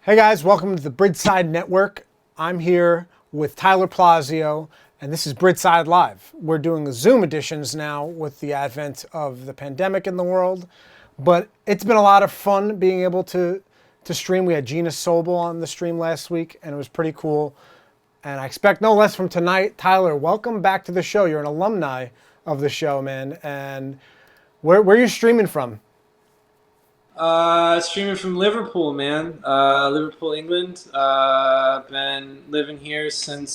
Hey guys, welcome to the Bridgeside Network. I'm here with Tyler Plazio, and this is Bridgeside Live. We're doing Zoom editions now with the advent of the pandemic in the world, but it's been a lot of fun being able to stream. We had Gina Sobel on the stream last week, and it was pretty cool. And I expect no less from tonight. Tyler, welcome back to the show. You're an alumni of the show, man. And where are you streaming from? Streaming from Liverpool, man. Liverpool, England. Been living here since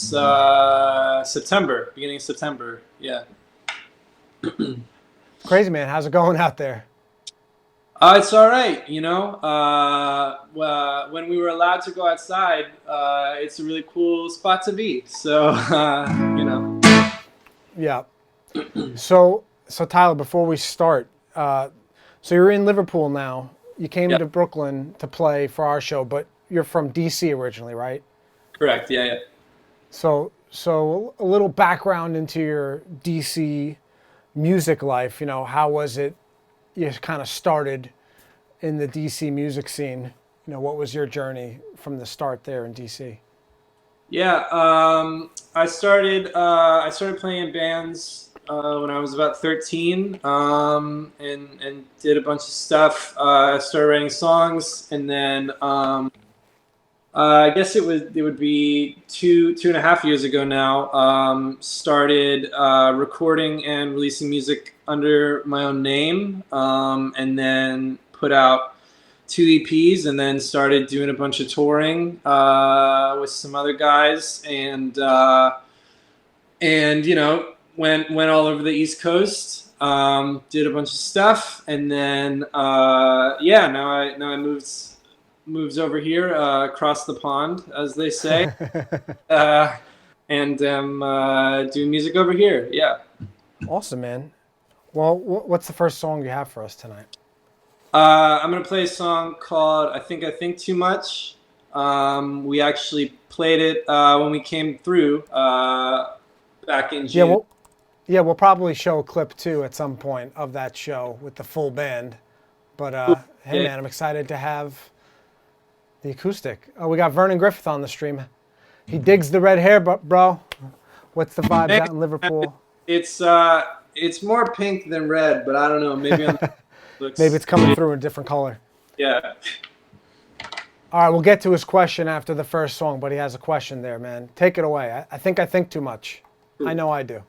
September, beginning of September. Yeah. Crazy, man. How's it going out there? It's all right, when we were allowed to go outside, it's a really cool spot to be. So, Yeah. So Tyler, before we start, so you're in Liverpool now. You came Yeah, to Brooklyn to play for our show, but you're from DC originally, right? correct. Yeah, yeah. So a little background into your DC music life. How was it? You kind of started in the DC music scene. What was your journey from the start there in DC? Yeah, I started playing in bands when I was about 13, and did a bunch of stuff. I started writing songs, and then I guess it would be two and a half years ago now. Started recording and releasing music under my own name, and then put out two EPs, and then started doing a bunch of touring with some other guys, and went all over the East Coast. Did a bunch of stuff, and then yeah, now I moved over here across the pond, as they say, uh, and doing music over here. Yeah. Awesome, man. Well, what's the first song you have for us tonight? I'm gonna play a song called I Think Too Much." We actually played it when we came through back in Yeah, June. we'll probably show a clip too at some point of that show with the full band. But hey, Yeah. man, I'm excited to have the acoustic. Oh, we got Vernon Griffith on the stream. He digs the red hair, bro. What's the vibes out in Liverpool? It's uh, it's more pink than red, but I don't know. Maybe on Maybe looks. it's coming through in a different color. Yeah. All right, we'll get to his question after the first song, but he has a question there, man. Take it away. I think too much. I know I do.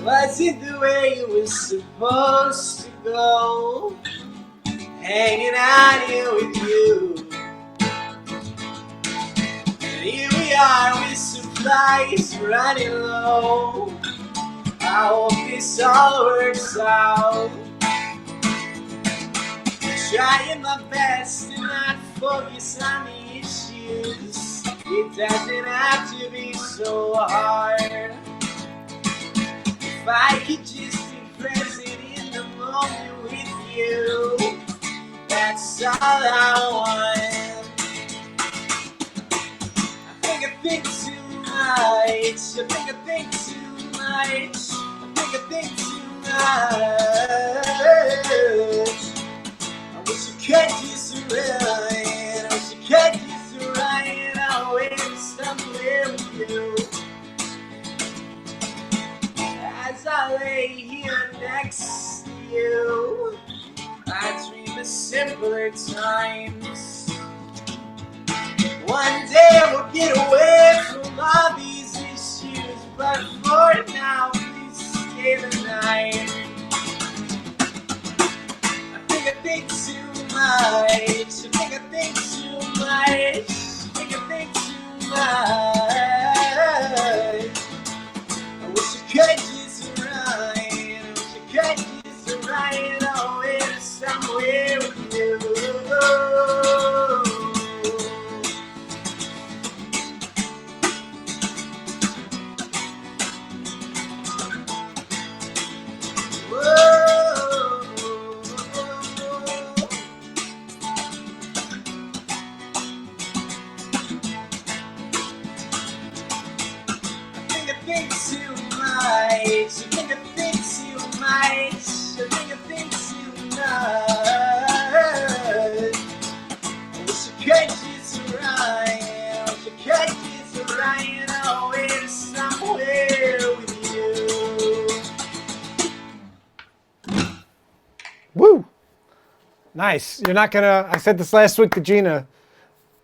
Was it the way it was supposed to go? Hanging out here with you. And here we are with supplies running low. I hope this all works out. Trying my best to not focus on the issues. It doesn't have to be so hard. If I could just be present in the moment with you, that's all I want. I think too much. I think too much. I think too much. I wish I could just run. I wish I could just run away somewhere with you. As I lay here next to you, I dream of simpler times. One day we'll get away from all these issues, but for now, please stay the night. I think too much. I think too much. I think too much. I wish I could just run. I wish I could just run away to somewhere with you. Nice. You're not gonna. I said this last week to Gina.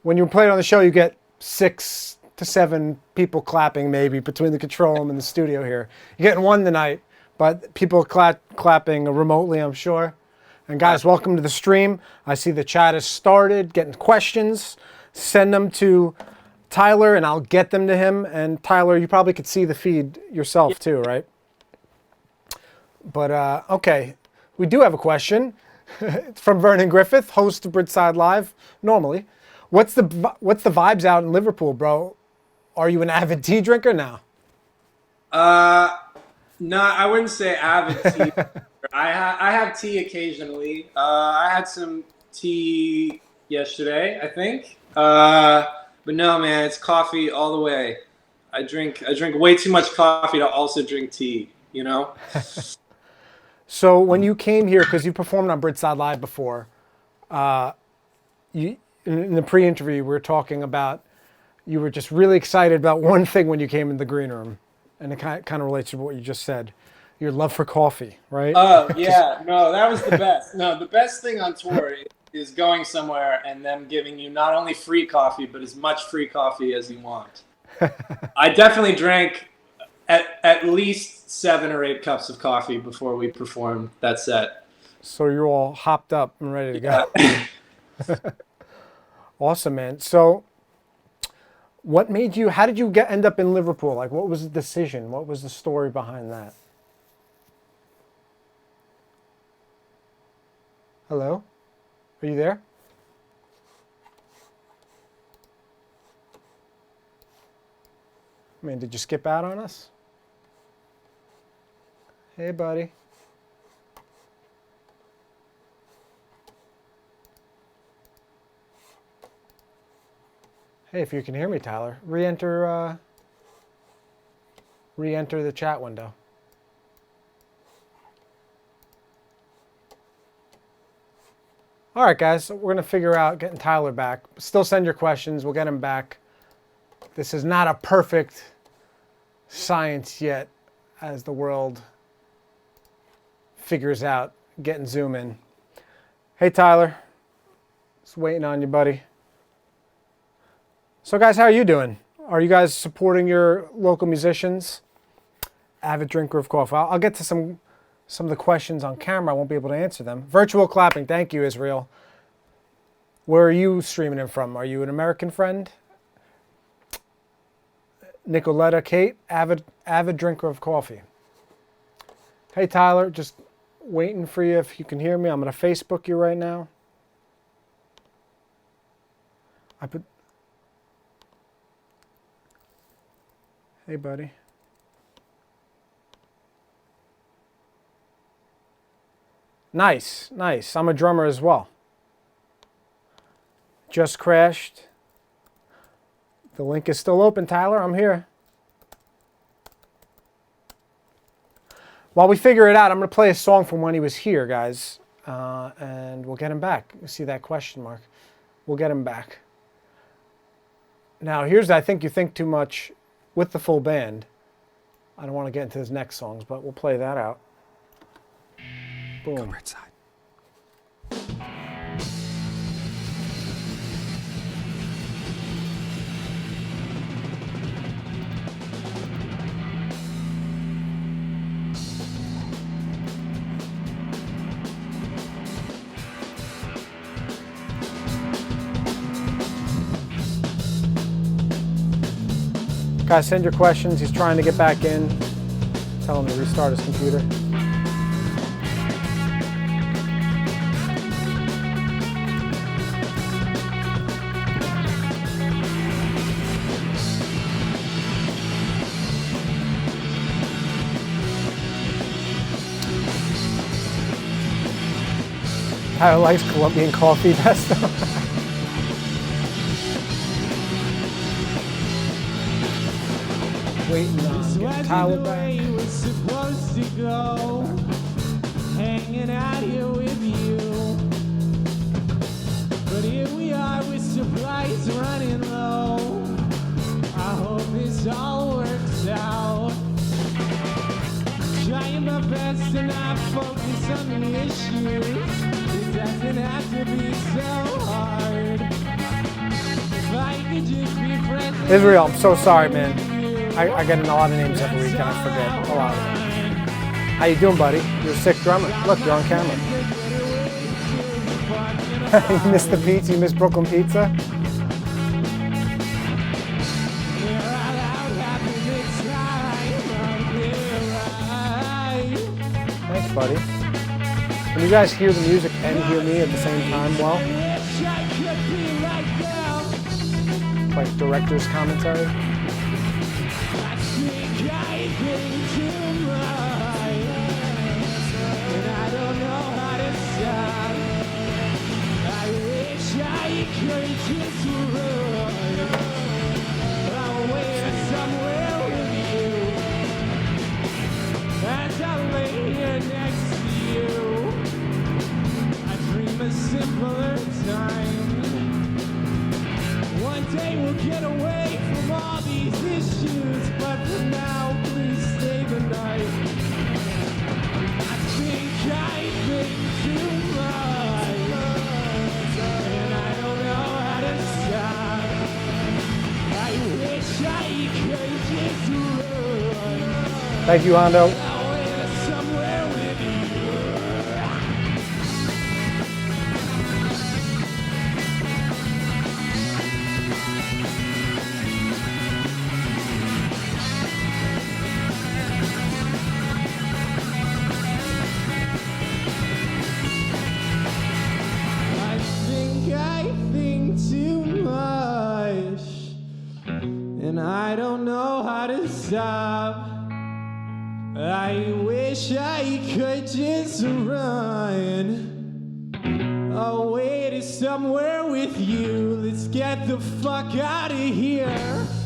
When you play it on the show, you get 6 to 7 people clapping, maybe between the control room and the studio here. You're getting one tonight, but people clapping remotely, I'm sure. And guys, welcome to the stream. I see the chat has started. Getting questions, send them to Tyler, and I'll get them to him. And Tyler, you probably could see the feed yourself too, right? But okay, we do have a question. It's from Vernon Griffith, host of Bridgeside Live. Normally, what's the vibes out in Liverpool, bro? Are you an avid tea drinker now? No, I wouldn't say avid tea. I have tea occasionally. I had some tea yesterday, I think. But no, man, it's coffee all the way. I drink way too much coffee to also drink tea. You know. So when you came here, because you performed on Bridgeside Live before, in the pre-interview we were talking about you were just really excited about one thing when you came in the green room, and it kind of relates to what you just said, your love for coffee, right? Oh yeah, no, that was the best. No, the best thing on tour is going somewhere and them giving you not only free coffee but as much free coffee as you want. I definitely drank at least 7 or 8 cups of coffee before we performed that set. So you're all hopped up and ready to go. Yeah. Awesome, man. So what made you, how did you end up in Liverpool? Like, what was the decision? What was the story behind that? Hello? Are you there? I mean, did you skip out on us? Hey, buddy. Hey, if you can hear me, Tyler, re-enter the chat window. All right, guys, we're gonna figure out getting Tyler back. Still send your questions, we'll get him back. This is not a perfect science yet, as the world figures out getting Zoom in. Hey, Tyler, just waiting on you, buddy. So guys, how are you doing? Are you guys supporting your local musicians? Avid drinker of coffee. I'll get to some of the questions on camera. I won't be able to answer them. Virtual clapping. Thank you, Israel. Where are you streaming in from? Are you an American friend? Nicoletta Kate, avid drinker of coffee. Hey, Tyler, just waiting for you if you can hear me. I'm going to Facebook you right now. Hey, buddy. Nice, nice. I'm a drummer as well. Just crashed. The link is still open, Tyler. I'm here. While we figure it out, I'm going to play a song from when he was here, guys. And we'll get him back. You see that question mark? We'll get him back. Now, here's, I think you think too much with the full band. I don't want to get into his next songs, but we'll play that out. Boom. Go Bridgeside. Guys, send your questions. He's trying to get back in. Tell him to restart his computer. Tyler likes Colombian coffee best. Waiting on getting Tyler back. We're supposed to go, hanging out here with you. But here we are with supplies running low. I hope this all works out. Trying my best to not focus on the issues. doesn't have to be so hard. If I could just be friends. Israel, I'm so sorry, man. I get a lot of names every week and I forget a lot of them. How you doing, buddy? You're a sick drummer. Look, you're on camera. You missed the pizza? You missed Brooklyn pizza? Thanks, buddy. Can you guys hear the music and hear me at the same time well? Like director's commentary? Simpler time. One day we'll get away from all these issues, but for now, please stay the night. I think I've been too much, and I don't know how to stop. I wish I could just run. Thank you, Hondo. Somewhere with you. I think too much, and I don't know how to stop. I wish I could just run away to somewhere with you. Let's get the fuck out of here.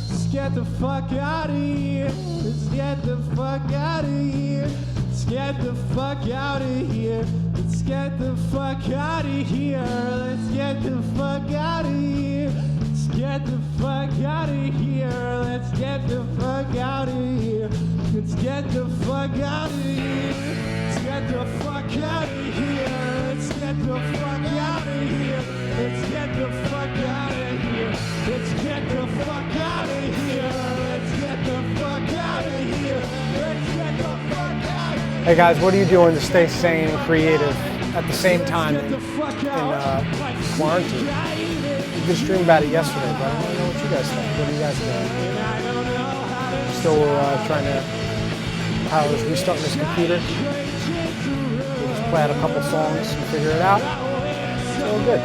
Let's get the fuck out of here. Let's get the fuck out of here. Let's get the fuck out of here. Let's get the fuck out of here. Let's get the fuck out of here. Let's get the fuck out of here. Let's get the fuck out of here. Let's get the fuck out of here. Let's get the fuck out of here. Let's get the fuck out of here. Let's get the fuck out of here. Let's get the fuck out of here. Let's get the fuck out of here. Let's get the fuck out of here. Hey guys, what are you doing to stay sane and creative at the same time in quarantine? We did stream about it yesterday, but I don't know what you guys think. What do you guys think? Still trying to, Tyler's restarting his computer. We'll just play out a couple songs and figure it out. It's all good.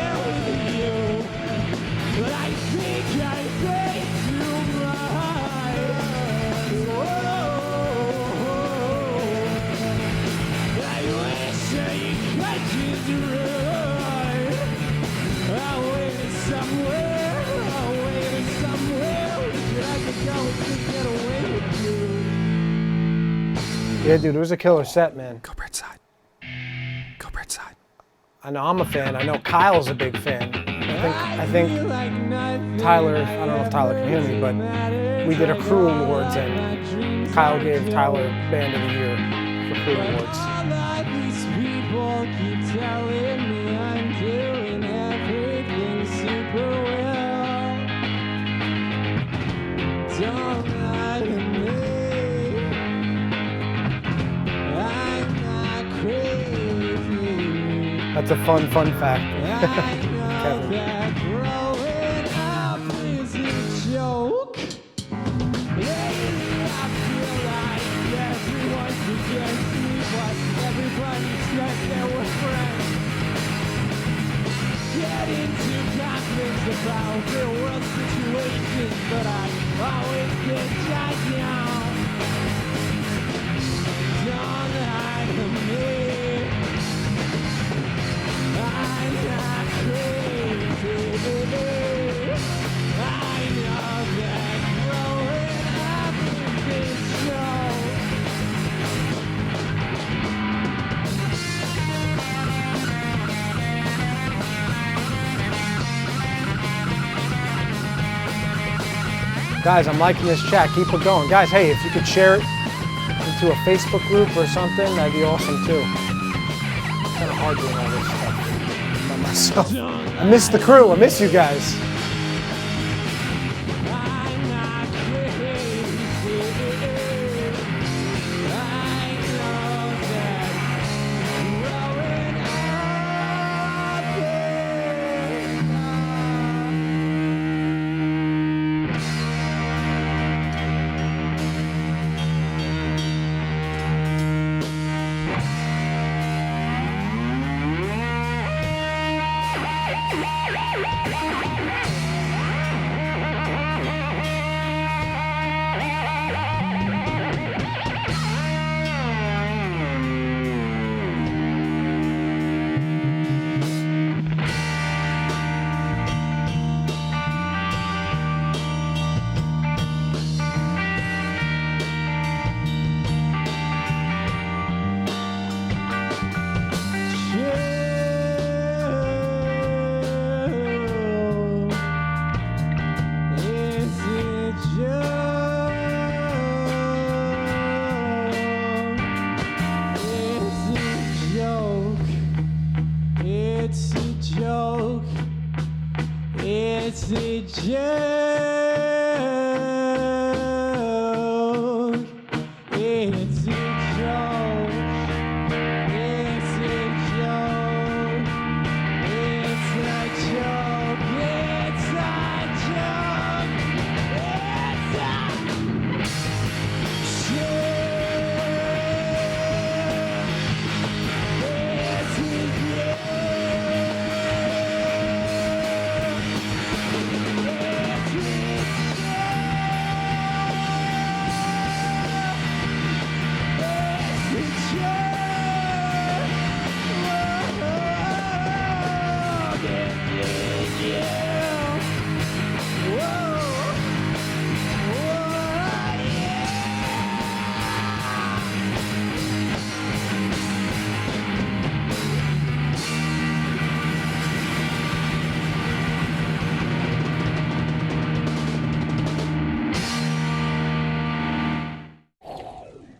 Yeah, dude, it was a killer set, man. Go Bridgeside. Go Bridgeside. I know I'm a fan. I know Kyle's a big fan. I think Tyler, I don't know if Tyler can hear me, but we did a crew awards and Kyle gave Tyler Band of the Year for crew awards. That's a fun fact. Kevin. Get into conflicts about real world situations, but I always get shot down. Don't lie to me. I'm not crazy. I know that growing up in this show. Guys, I'm liking this chat. Keep it going. Guys, hey, if you could share it into a Facebook group or something, that'd be awesome too. It's kind of hard doing all this stuff. by myself. I miss the crew. I miss you guys. It's a joke. It's a joke. It's a joke. It's a joke. It's a joke. It's a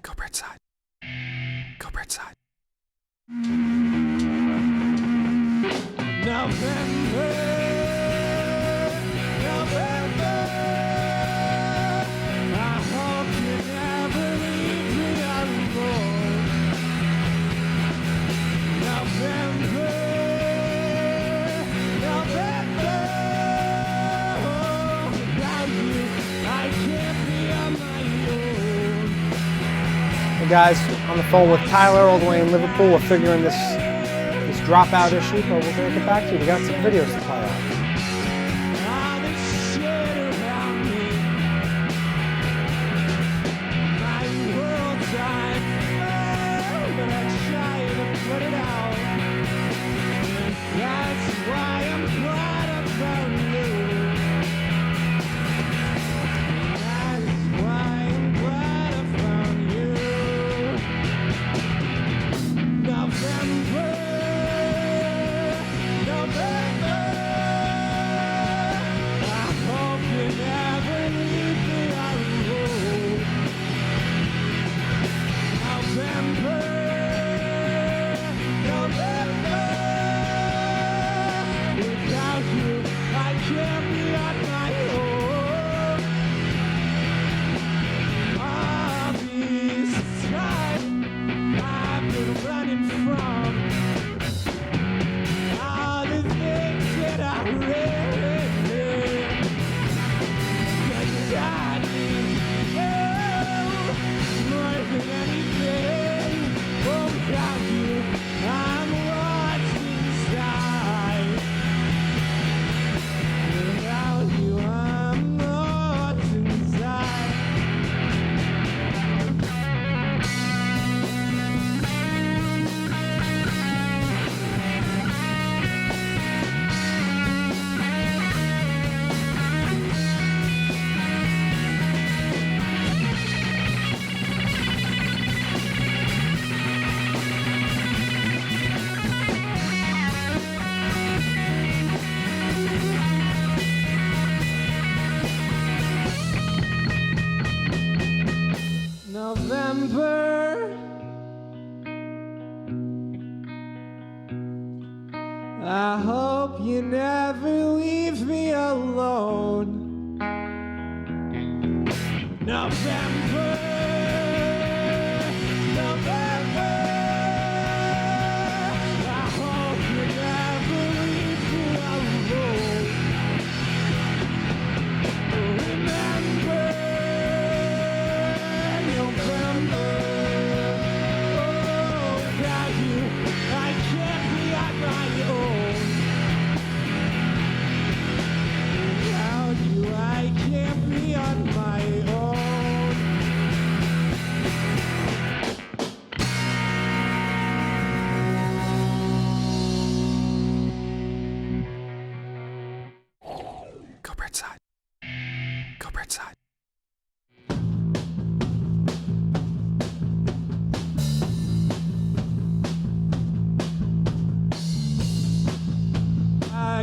Go Bridgeside. Go Bridgeside. November, November. I hope you never leave me alone. November, November. Without you, I can't be on my own. Hey guys, on the phone with Tyler all the way in Liverpool. We're figuring this dropout issue, but we're gonna get back to you. We got some videos to play out. All this shit around me, my world's on fire, but I try to put it out. That's why I'm glad I found you. That's why I'm glad I found you. November. November, I hope you never leave me alone. November, November, without you, I can't be on my own. All this time I've been running from I hope you never leave me alone. November, November, I hope you never leave me alone. Remember, November, oh, without you, I can't be on my own. Without you, I can't be on my own. Go Bridgeside. Go Bridgeside.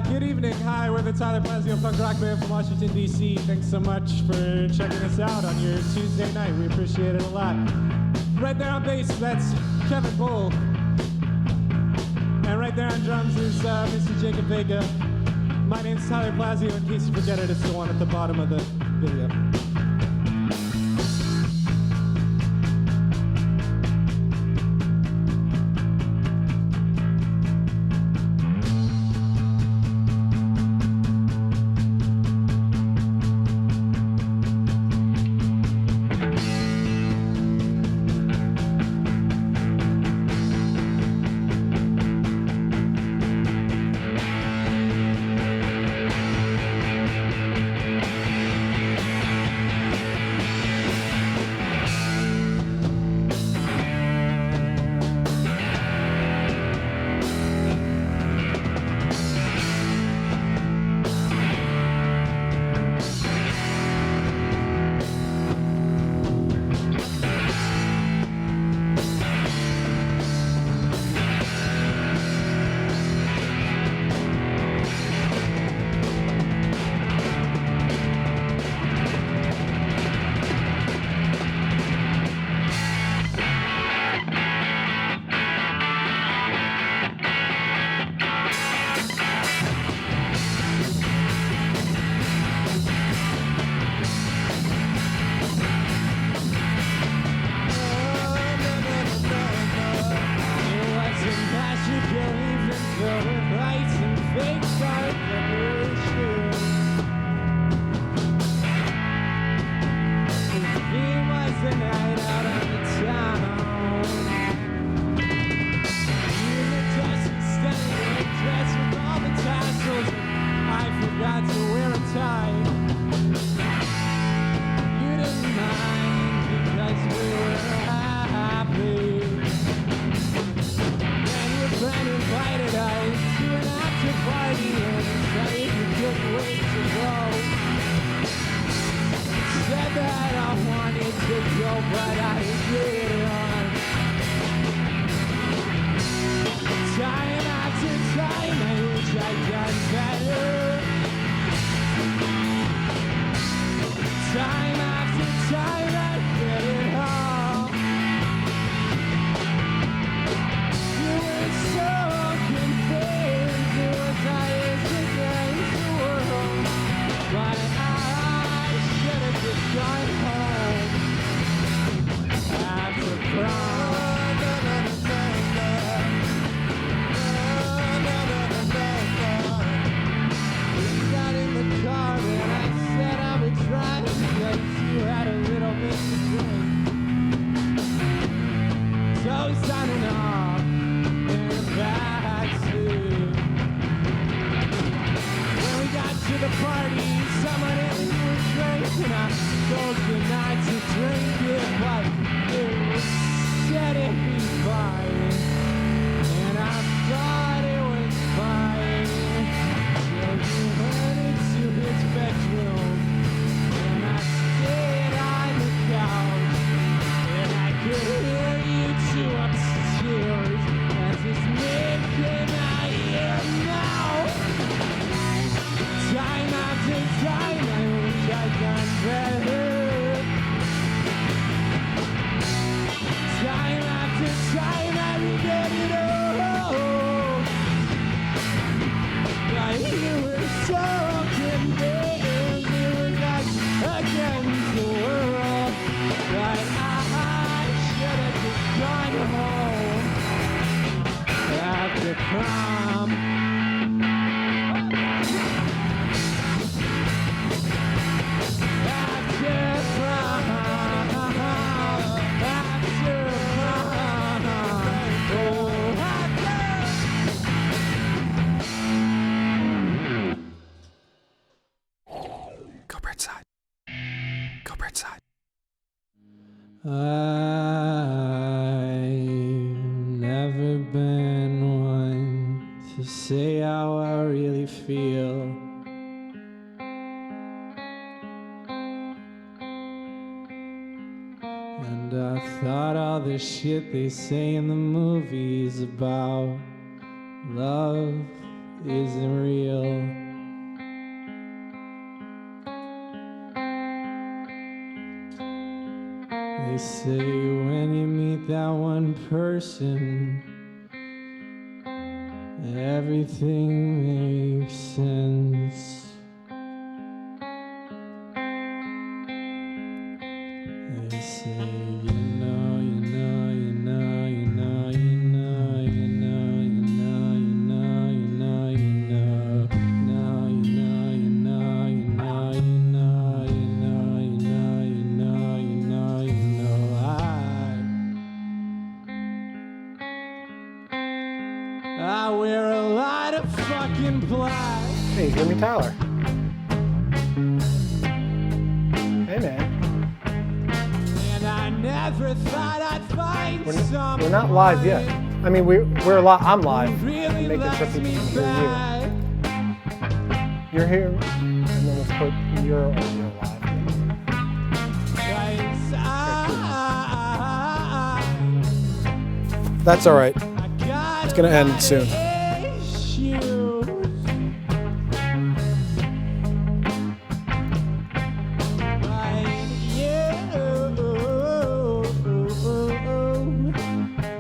Good evening. Hi, we're the Tyler Plazio punk rock band from Washington, D.C. Thanks so much for checking us out on your Tuesday night. We appreciate it a lot. Right there on bass, that's Kevin Bull. And right there on drums is Mr. Jacob Vega. My name's Tyler Plazio. In case you forget it, it's the one at the bottom of the video. prom. Go Bridgeside. Go Bridgeside. I've never been one to say how I really feel. And I thought all the shit they say in the movies about love isn't real. They say when you meet that one person, everything makes sense. They say, you know, you know, you know, you know, you know, you know, you know, you know, you know, you know, no, you know, you know, you know, you know, you know, you know, you know, you know, you know, I wear a lot of fucking black. Hey, hear me, Tyler? Hey, man. And I never thought I'd find someone. We're not live yet. I mean, we're live. I'm live. Really Make it so loves people me can hear back. you. You're here, and then let's put your audio live. That's all right. It's gonna end soon.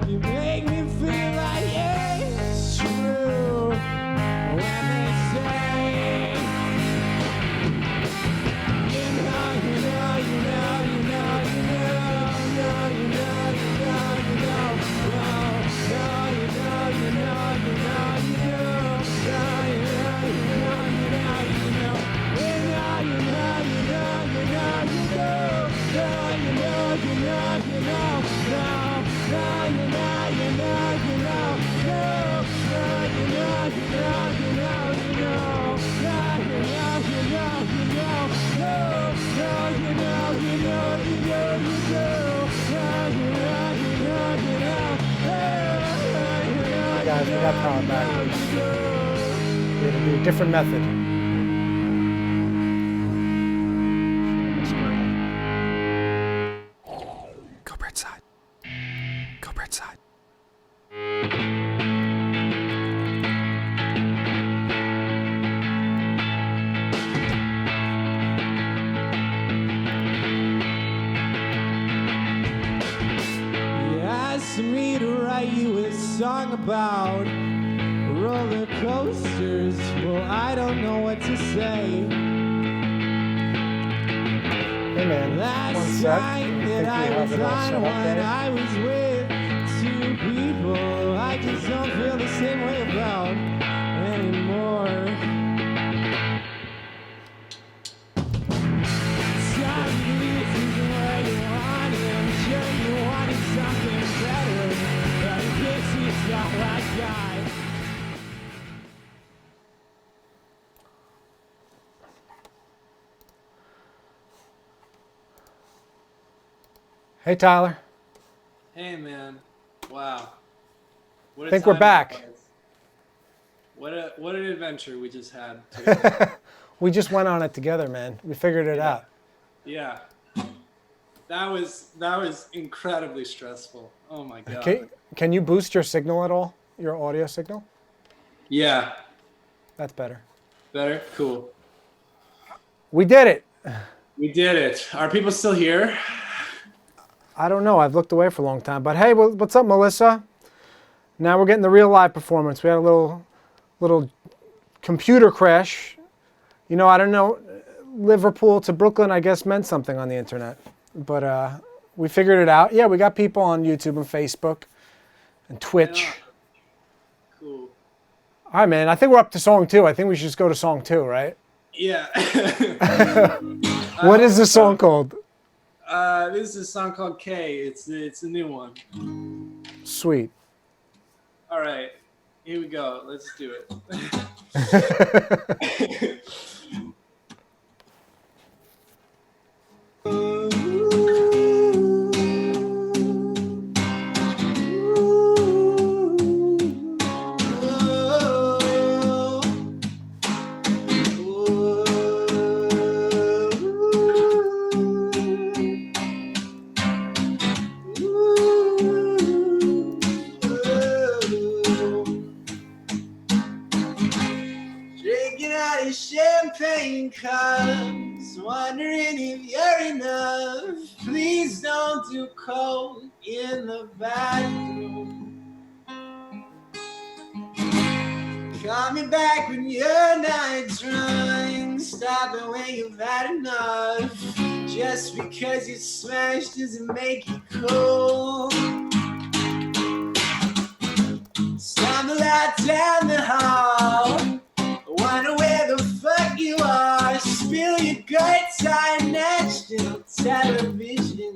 You make me feel like it's true when they say, you know, you know, you know, you know, you know, you know, you know, you know, you know, you know, you know, you know, Guys, we got power back. We're gonna do a different method. Go Bridgeside. Go Bridgeside. You asked me to write you a song about roller coasters. Well, I don't know what to say. Hey, man. One Last sec. I time think we that I have was it all on set up one, there. I was with two people I just don't feel the same way about anymore. Sorry, this isn't where you wanted. I'm sure you wanted something better, but in case it's not like I. Hey, Tyler. Hey, man. Wow. What a Think we're time back. it was. What an adventure we just had together. We just went on it together, man. We figured it out. Yeah. That was incredibly stressful. Oh my god. Can you boost your signal at all? Your audio signal? Yeah. That's better. Better? Cool. We did it. We did it. Are people still here? I don't know. I've looked away for a long time. But hey, what's up, Melissa? Now we're getting the real live performance. We had a little computer crash. You know, I don't know. Liverpool to Brooklyn, I guess, meant something on the internet. But we figured it out. Yeah, we got people on YouTube and Facebook and Twitch. Yeah. Cool. All right, man. I think we're up to song 2. I think we should just go to song 2, right? Yeah. What is the song called? This is a song called K. It's a new one. Sweet. All right, here we go. Let's do it. Drinking out of champagne cups, wondering if you're enough. Please don't do coke in the bathroom. Call me back when you're not drunk. Stop it when you've had enough. Just because you smashed doesn't make you cool. Stumble out down the hall. Wonder where the fuck you are. Spill your guts on national television.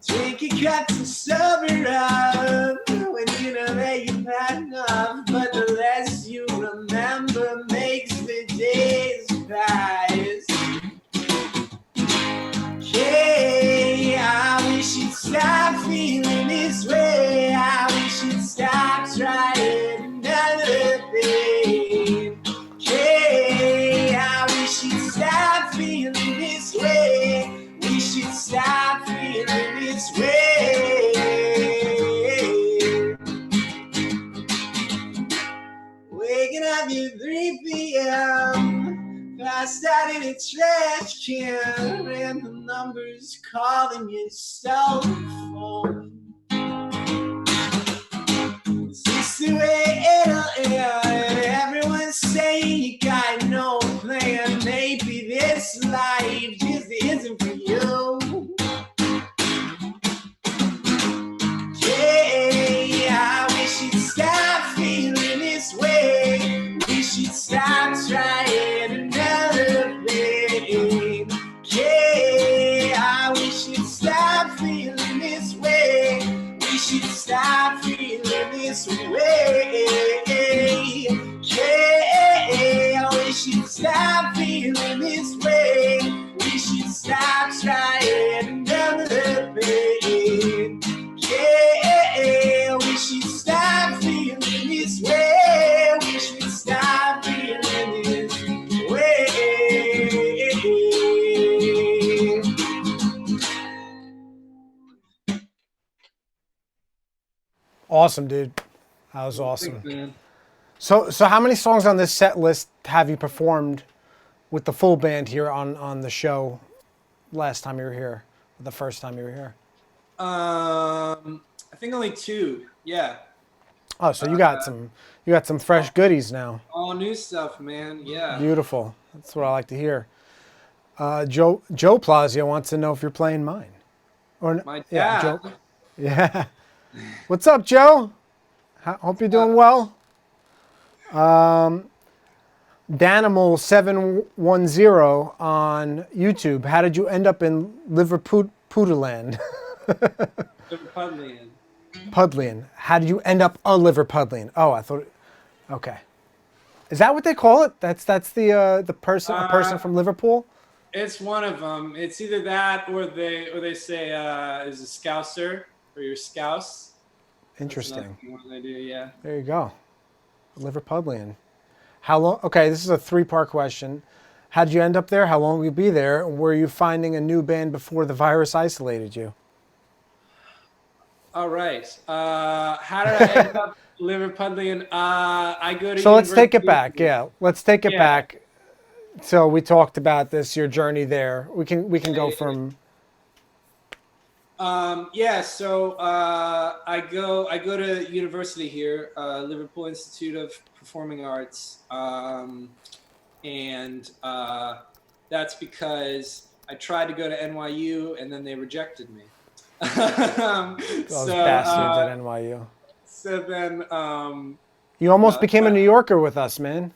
Drink your cups and sober up when you know that you've had enough. But the less you remember makes the days pass. Okay, I wish you'd stop feeling this way. I wish you'd stop trying another thing. Okay, I wish you'd stop feeling this way. We should stop feeling this way. Waking up at 3 p.m. Passed out in a trash can. Random numbers calling your cell phone. Is this the way it'll end? Everyone's saying you got no plan. Maybe this life just isn't for you. Yeah, I wish you'd stop feeling this way. We should stop trying another thing. Yeah, I wish you'd stop feeling this way. We should stop feeling this way. Yeah, I wish you'd stop feeling this way. We should stop trying another thing. Yeah, we should stop feeling this way. We should stop feeling this way. Awesome, dude. That was awesome. Thanks, man. So how many songs on this set list have you performed with the full band here on the show last time you were here, or the first time you were here? I think only 2. Yeah. Oh, so you got some fresh goodies now. All new stuff, man. Yeah. Beautiful. That's what I like to hear. Joe Plazio wants to know if you're playing mine. Or My dad. yeah, Joe. Yeah. What's up, Joe? Hope you're doing well. Danimal710 on YouTube. How did you end up in Liverpool, Puderland? Liverpudlian. Pudlian. How did you end up a Liverpudlian? Oh, I thought. Okay. Is that what they call it? That's the person, a person from Liverpool. It's one of them. It's either that or they say is a Scouser or you're Scouse. Interesting. What they do, yeah. There you go. Liverpudlian. How long? Okay, this is a 3-part question. How did you end up there? How long will you be there? Were you finding a new band before the virus isolated you? All right. How did I end up Liverpudlian? I go to. So let's take it university- back. Yeah, let's take it back. So we talked about this, your journey there. We can go from. So I go to university here, Liverpool Institute of Performing Arts, and that's because I tried to go to NYU and then they rejected me. Those bastards at NYU. So then, You almost No, became a New Yorker with us, man.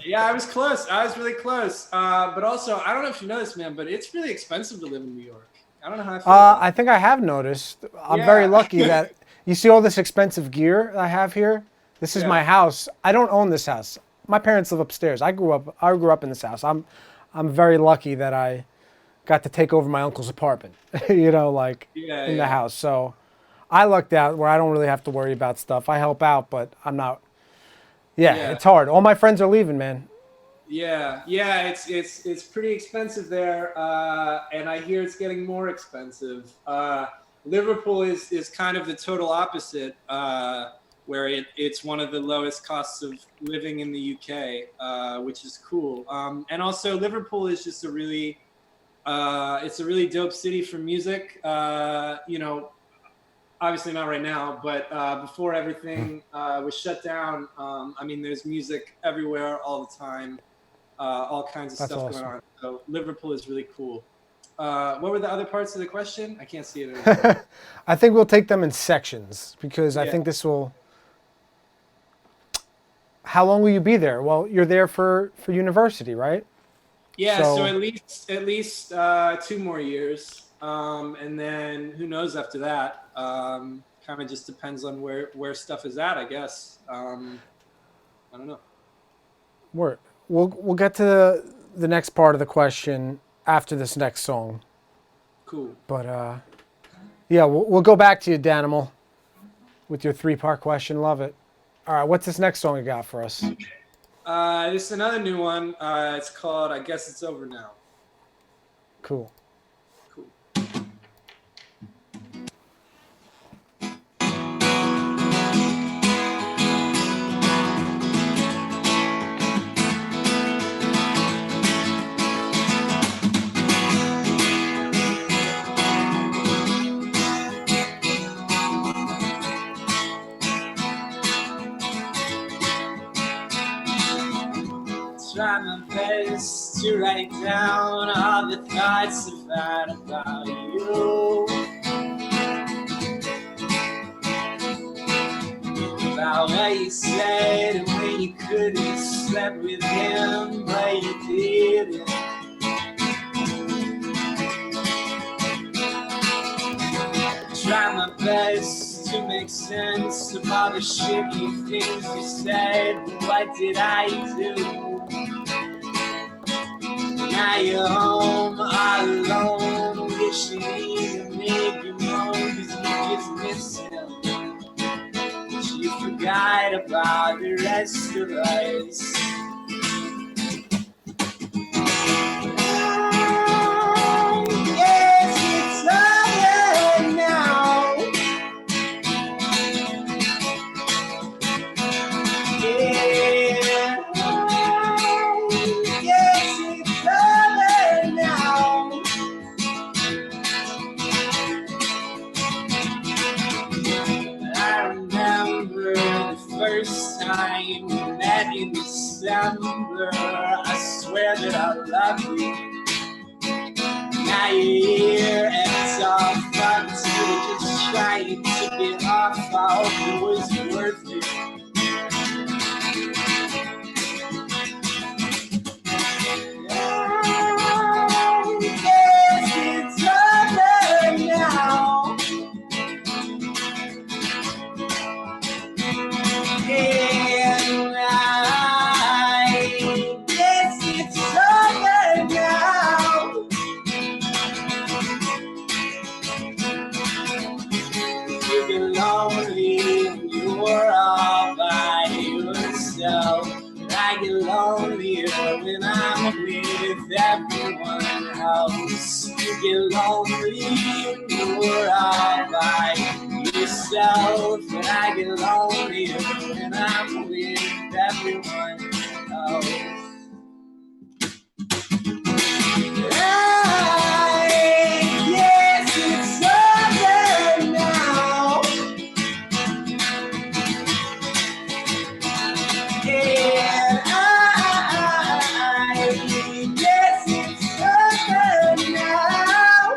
yeah, I was close. I was really close. But also, I don't know if you know this, man, but it's really expensive to live in New York. I don't know how I feel about I it. think I have noticed. I'm very Yeah. lucky that you see all this expensive gear I have here. This is my Yeah. house. I don't own this house. My parents live upstairs. I grew up in this house. I'm very lucky that I got to take over my uncle's apartment. Like Yeah, in the yeah. house. So I lucked out where I don't really have to worry about stuff. I help out, but I'm not. Yeah, Yeah. it's hard. All my friends are leaving, man. Yeah, yeah, it's pretty expensive there, and I hear it's getting more expensive. Liverpool is kind of the total opposite, where it's one of the lowest costs of living in the UK, which is cool. And also, Liverpool is just it's a really dope city for music. Obviously not right now, but before everything was shut down, I mean, there's music everywhere all the time. All kinds of That's stuff going awesome. on. So Liverpool is really cool. What were the other parts of the question? I can't see it anymore. I think we'll take them in sections because I Yeah. think this will. How long will you be there? Well, you're there for university, right? Yeah, so So at least 2 more years, and then who knows after that? Kind of just depends on where stuff is at, I guess. I don't know. we'll get to the next part of the question after this next song. Cool. But yeah, we'll go back to you, Danimal, with your 3-part question. Love it. All right, what's this next song you got for us? This is another new one. It's called "I Guess It's Over Now." Cool. Cool. Try my best to write down all the thoughts I've had about you. About what you said and when you could have slept with him, but you didn't. Try my best to make sense of all the shitty things you said, but what did I do? Now you're home all alone, wishing he could make you moan, 'cause you just miss him. But you forgot about the rest of us. Yes, it's over now. Yeah, yes, it's over now. I remember the first time we met in December. I swear that I love you. Now you're here and it's all fucked. You were just trying to get off. I hope it was worth it. Yes, it's over now. And I guess it's over now. You get lonely when you're all by yourself. I get lonelier when I'm with everyone else. You get lonely when you're all by yourself. And I get lonelier when I'm with everyone else. Yes, it's over now. And I guess it's over now.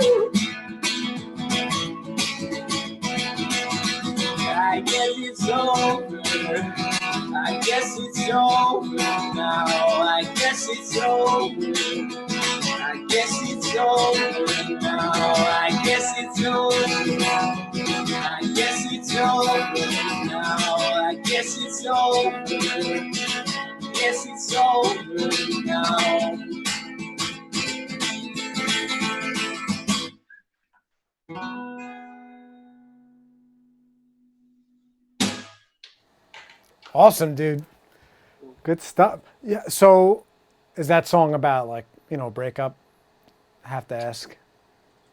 I I guess it's over. I guess it's over now. I guess it's over. I guess it's over now. I guess it's over. I guess it's over now. I guess it's over. Guess it's over now. Awesome, dude. Good stuff. Yeah. So, is that song about like breakup? I have to ask.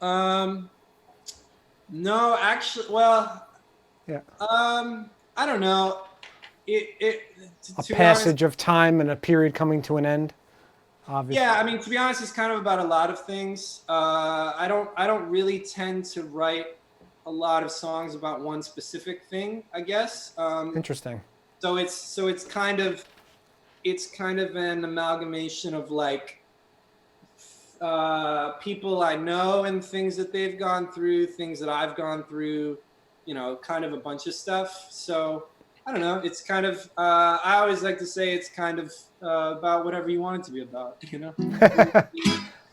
No, actually, well, Yeah. I don't know. A To be passage of time and a period coming to an end. Obviously. Yeah, I mean, to be honest, it's kind of about a lot of things. I don't really tend to write a lot of songs about one specific thing, I guess. Interesting. So it's kind of an amalgamation of like people I know and things that they've gone through, things that I've gone through, kind of a bunch of stuff. So I don't know. It's kind of I always like to say it's kind of about whatever you want it to be about,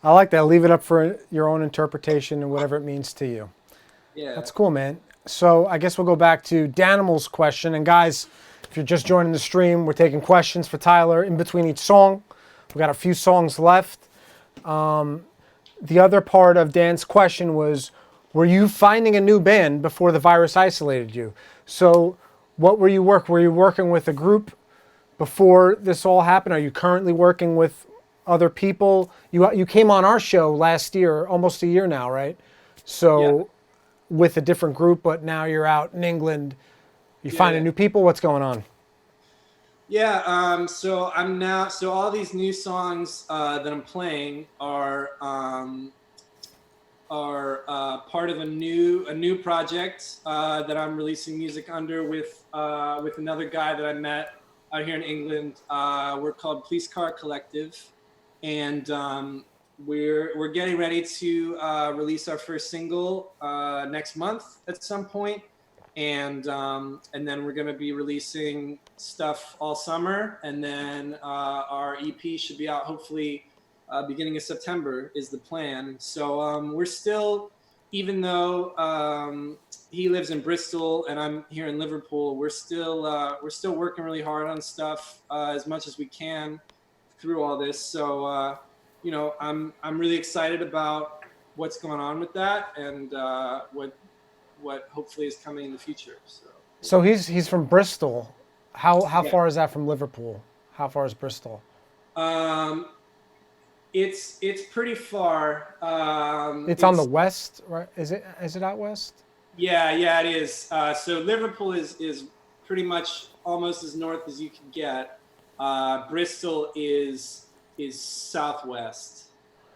I like that. Leave it up for your own interpretation and whatever it means to you. Yeah. That's cool, man. So I guess we'll go back to Danimal's question. And guys, if you're just joining the stream, we're taking questions for Tyler in between each song. We've got a few songs left. The other part of Dan's question was, were you finding a new band before the virus isolated you? So what were you working with a group before this all happened? Are you currently working with other people? You came on our show last year, almost a year now, right? So. Yeah. With a different group, but now you're out in England. You finding new people? What's going on? Yeah, so all these new songs that I'm playing are part of a new project that I'm releasing music under with another guy that I met out here in England. We're called Police Car Collective, and we're getting ready to release our first single next month at some point, and then we're going to be releasing stuff all summer, and then our EP should be out hopefully beginning of September is the plan. So we're still, even though he lives in Bristol and I'm here in Liverpool, we're still working really hard on stuff as much as we can through all this. So I'm really excited about what's going on with that and what hopefully is coming in the future. So he's from Bristol. How far is that from Liverpool? How far is Bristol? It's pretty far. It's on the west, right? Is it out west? Yeah, it is. So Liverpool is pretty much almost as north as you can get. Bristol is southwest.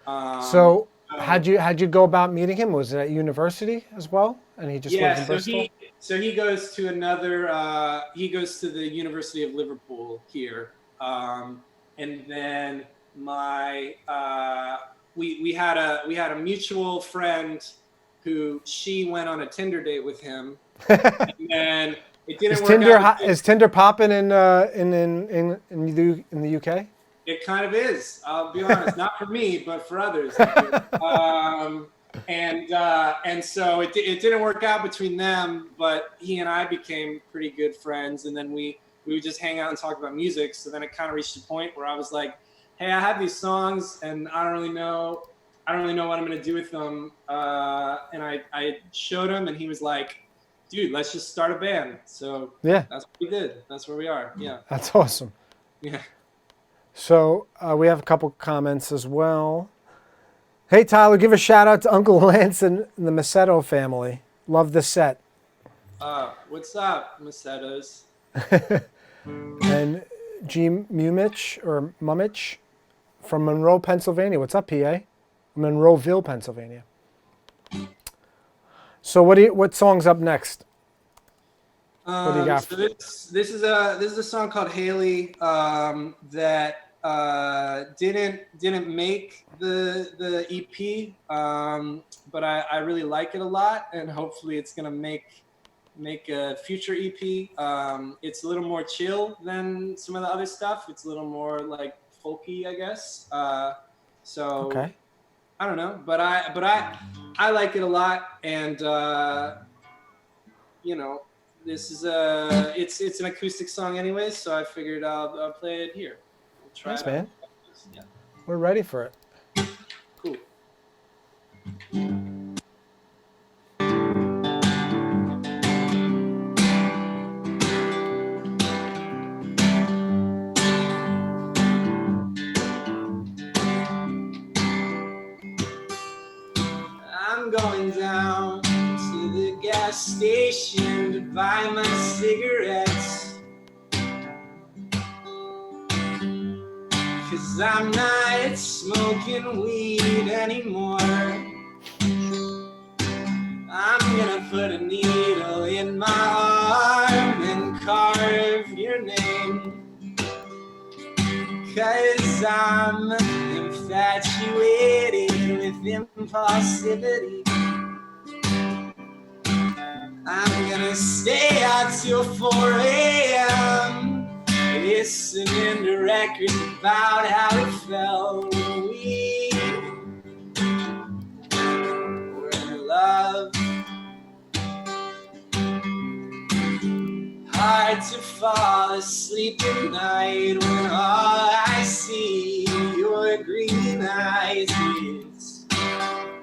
So how'd you go about meeting him? Was it at university as well? And he just lives in Bristol? So he goes to he goes to the University of Liverpool here. And then we had a mutual friend who she went on a Tinder date with him. And then it didn't work out. Is Tinder popping in the UK? It kind of is. I'll be honest, not for me, but for others. And so it didn't work out between them, but he and I became pretty good friends, and then we would just hang out and talk about music. So then it kind of reached a point where I was like, hey, I have these songs and I don't really know what I'm going to do with them. And I showed him and he was like, dude, let's just start a band. So yeah, that's what we did. That's where we are. Yeah. That's awesome. Yeah. So we have a couple comments as well. Hey, Tyler, give a shout out to Uncle Lance and the Macedo family. Love the set. What's up, Macedos? And G. Mumich from Monroe, Pennsylvania. What's up, PA? Monroeville, Pennsylvania. So what song's up next? What do you got? So this is a song called Haley that didn't make the EP, but I really like it a lot, and hopefully it's gonna make make a future EP. It's a little more chill than some of the other stuff. It's a little more like folky, I guess. So Okay. I don't know, but I like it a lot, and you know, this is it's an acoustic song anyways, so I figured I'll play it here. We'll try Thanks, it out. man. Yeah, We're ready for it. cool. I'm going down to the gas station to buy my cigarettes, 'cause I'm not smoking weed anymore. I'm gonna put a needle in my arm and carve your name, 'cause I'm infatuated with impulsivity. I'm gonna stay out till 4 a.m. listening to records about how it felt when we were in love. Hard to fall asleep at night when all I see your green eyes. It's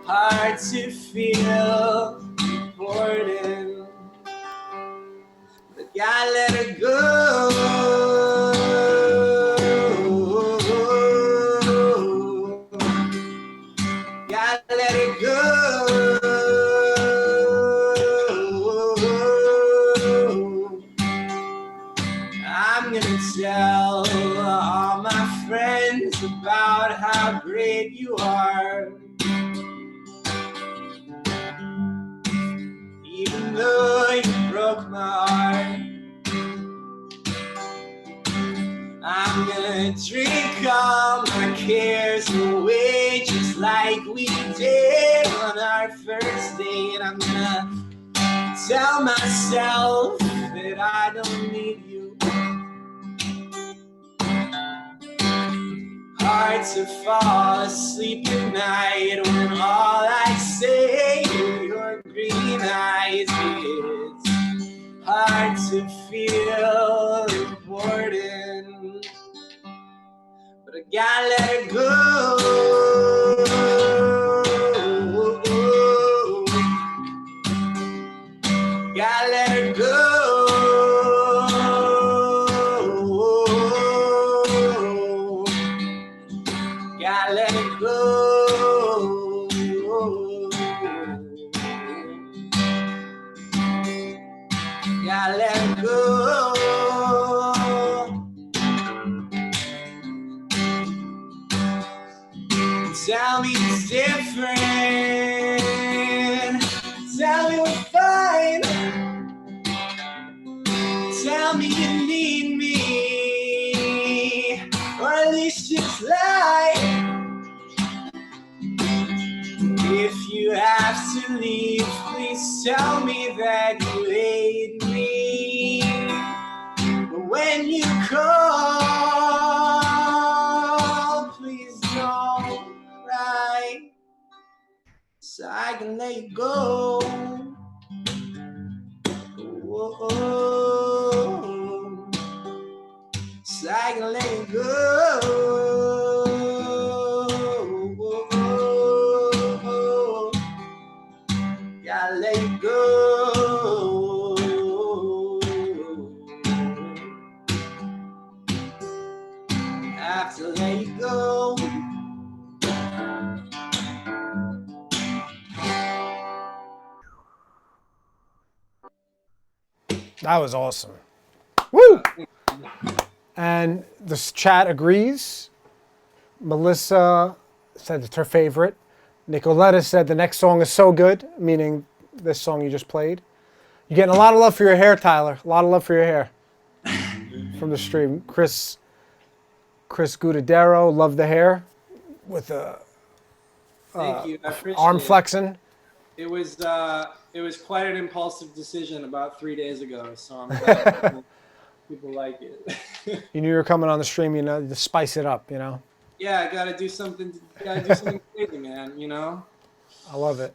hard to feel important, but gotta let her go. Gotta let it go. I'm gonna tell all my friends about how great you are, even though you broke my heart. I'm gonna drink all my cares away, just like we did on our first date. I'm gonna tell myself that I don't need you. Hard to fall asleep at night when all I say are your green eyes. It's hard to feel important, but I gotta let it go. Gotta let it go. Gotta let it go. Gotta let it go. Tell me it's different. Tell me we're fine. Tell me you need me, or at least just lie. If you have to leave, please tell me that you hate me. But when you call, please don't cry, so I can let you go. Whoa, so I can let you go. Gotta let you go. Have to let you go. That was awesome. Woo! And this chat agrees. Melissa said it's her favorite. Nicoletta said the next song is so good, meaning this song you just played. You're getting a lot of love for your hair, Tyler. A lot of love for your hair from the stream. Chris Gudadero, love the hair with the Thank you. I appreciate arm it. flexing. It was it was quite an impulsive decision about 3 days ago. So I'm glad people like it. You knew you were coming on the stream, you know, to spice it up, you know. Yeah, I gotta do something. Gotta do something crazy, man. You know. I love it.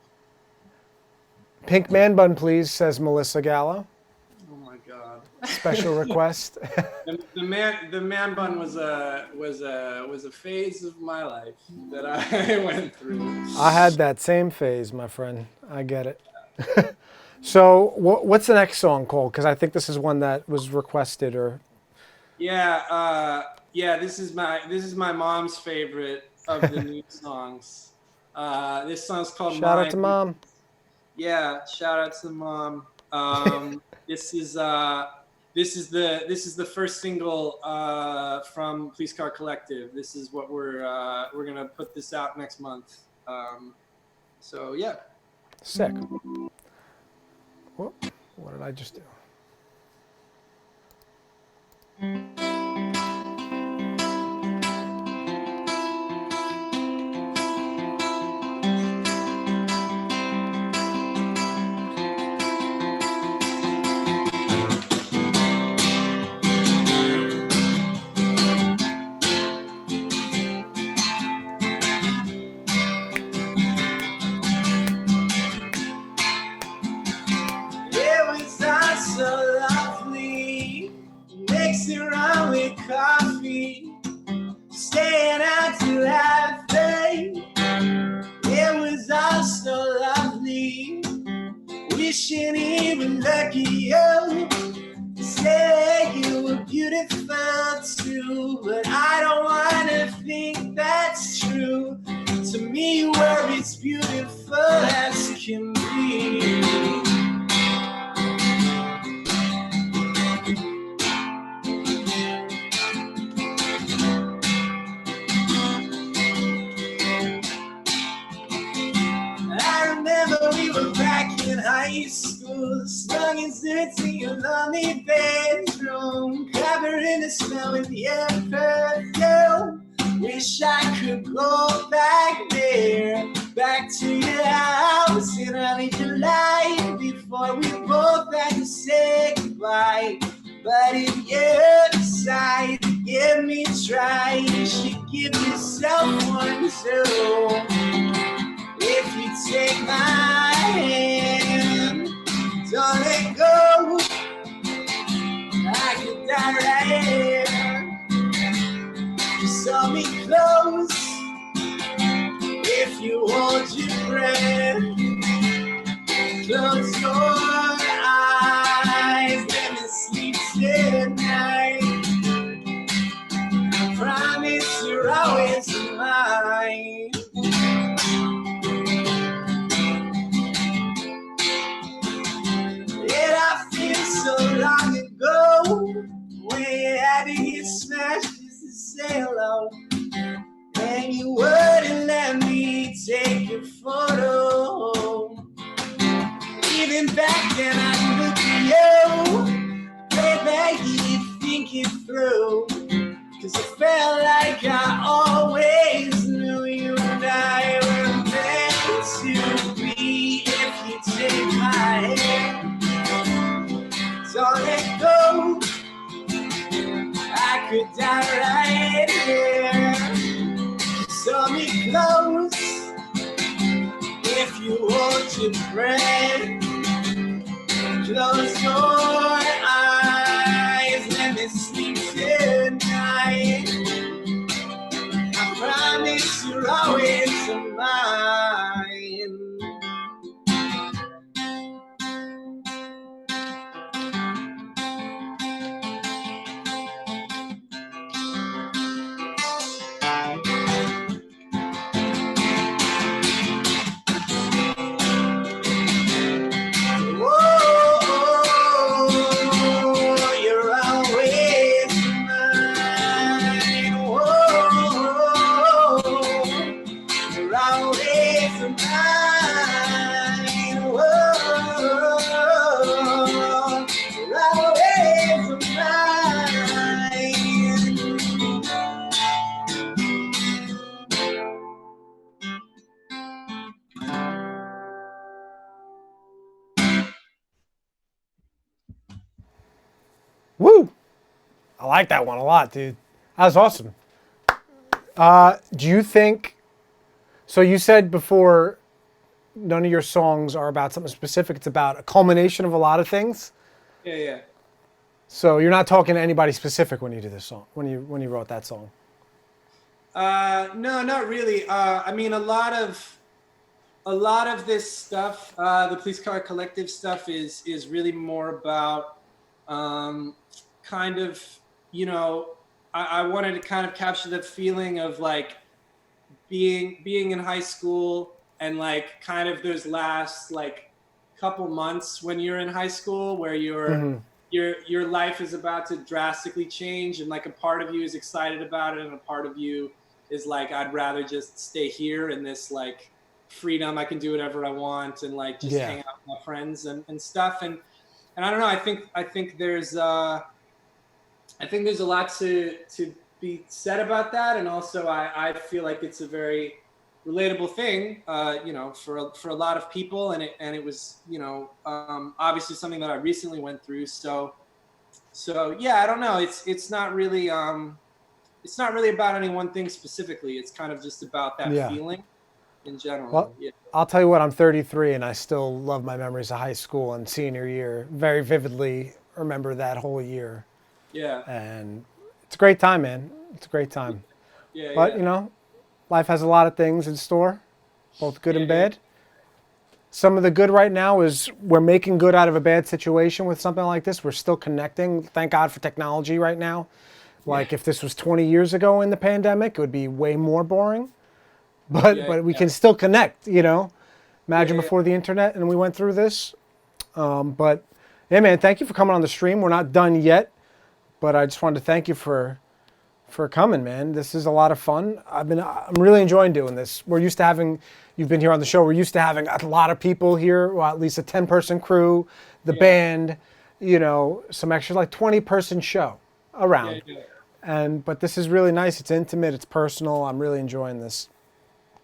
Pink man bun, please, says Melissa Gallo. Oh my God. Special request. The man bun was a phase of my life that I went through. I had that same phase, my friend. I get it. So, what's the next song called? Because I think this is one that was requested, or. Yeah, This is my mom's favorite of the new songs. This song's called Shout out to Mom. Yeah, shout out to Mom. This is the first single from Police Car Collective. This is what we're gonna put this out next month. So yeah. Sick. Whoop, what did I just do? It was not so lovely, mixing around with coffee, staying out till half day. It was all so lovely, wishing he would look at you, say you were beautiful too, but I don't wanna think that's true. To me, you were as beautiful as can be. I remember we were back in high school, snug and dirty, your lonely bedroom, covering the smell with your perfume. Wish I could go back there, back to your house in early July, before we both had to say goodbye. But if you decide to give me a try, you should give yourself one too. If you take my hand, don't let go, I could die right here. You saw me close, if you hold your breath, close your eyes, let me sleep tonight. I promise you're always mine. So long ago, when you had to get smashed just to say hello, and you wouldn't let me take your photo. Even back then, I looked at you, play back, you think it through, 'cause I felt like I always knew you and I were meant to be. If you take my hand, don't let go, I could die right here. Saw me close, if you hold your breath, close your eyes, let me sleep tonight. I promise you're always mine. Woo! I like that one a lot, dude. That was awesome. Do you think, so you said before none of your songs are about something specific. It's about a culmination of a lot of things. Yeah, yeah. So you're not talking to anybody specific when you do this song, when you wrote that song. No, not really. I mean, a lot of this stuff, the Police Car Collective stuff, is really more about kind of, you know, I wanted to kind of capture the feeling of like being in high school and like kind of those last like couple months when you're in high school where your life is about to drastically change, and like a part of you is excited about it and a part of you is like, I'd rather just stay here in this like freedom. I can do whatever I want and like just hang out with my friends and stuff. And I don't know, I think there's a lot to be said about that. And also I feel like it's a very relatable thing, you know, for a lot of people. And it was, you know, obviously something that I recently went through. So yeah, I don't know. It's not really about any one thing specifically. It's kind of just about that feeling in general. Well, I'll tell you what, I'm 33 and I still love my memories of high school and senior year. Very vividly remember that whole year. Yeah. And it's a great time, man. It's a great time. Yeah. But, you know, life has a lot of things in store, both good and bad. Some of the good right now is we're making good out of a bad situation with something like this. We're still connecting. Thank God for technology right now. Like if this was 20 years ago in the pandemic, it would be way more boring. But we can still connect, you know. Imagine before the internet and we went through this. But yeah, man, thank you for coming on the stream. We're not done yet, but I just wanted to thank you for coming, man. This is a lot of fun. I'm really enjoying doing this. We're used to having, you've been here on the show, we're used to having a lot of people here, well, at least a 10-person crew, the band, you know, some extra like 20-person show around. But this is really nice. It's intimate. It's personal. I'm really enjoying this.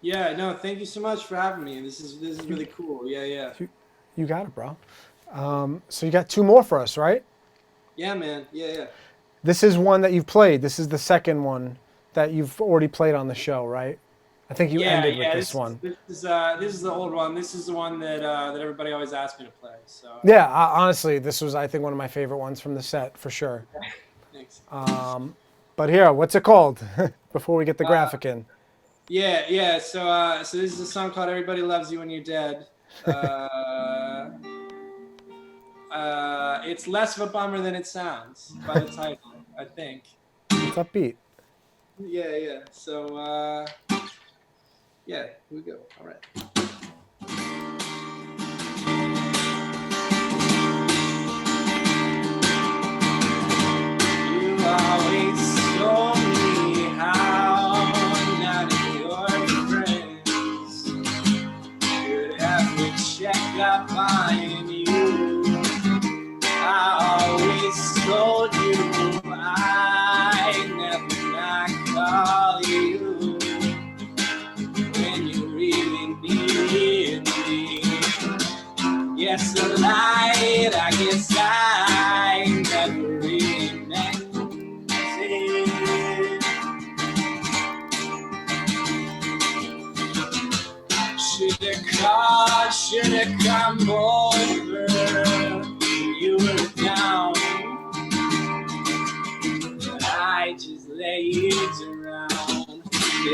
Yeah, no, thank you so much for having me. This is really cool. Yeah. You got it, bro. So you got 2 more for us, right? Yeah, man. Yeah. This is one that you've played. This is the second one that you've already played on the show, right? I think you ended with this one. This is the old one. This is the one that everybody always asks me to play. So yeah, honestly, this was I think one of my favorite ones from the set for sure. Thanks. But here, what's it called? Before we get the graphic in. Yeah. So this is a song called "Everybody Loves You When You're Dead." It's less of a bummer than it sounds by the title, I think. It's upbeat. Yeah. So here we go. All right. You always told me how none of your friends could ever check up on you. I always told you I never not call you when you really need me. Yes, a lie, I guess I never really meant it. Should've come over when you were down, but I just laid around.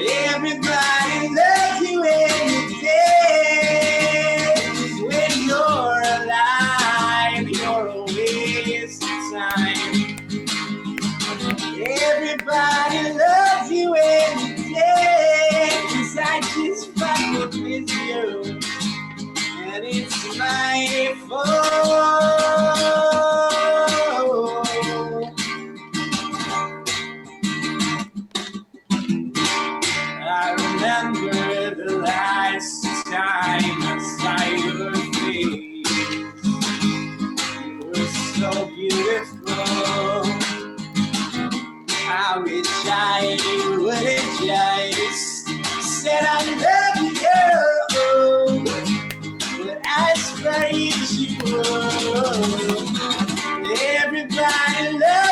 Everybody loves you when you're dead. When you're alive, you're a waste of time. Everybody loves you when you're dead, 'cause I just fuck with you, and it's my fault. I remember the last time I saw your face. You were so beautiful. I wish I would have just said I love you, but I sprayed you. Everybody loves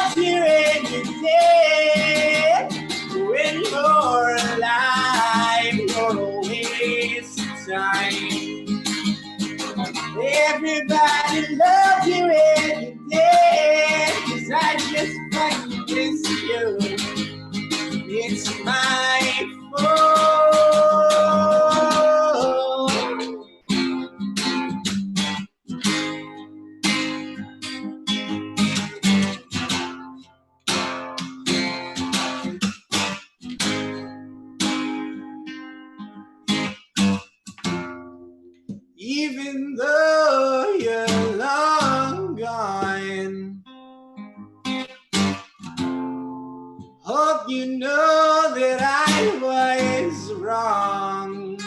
hope you know that I was wrong.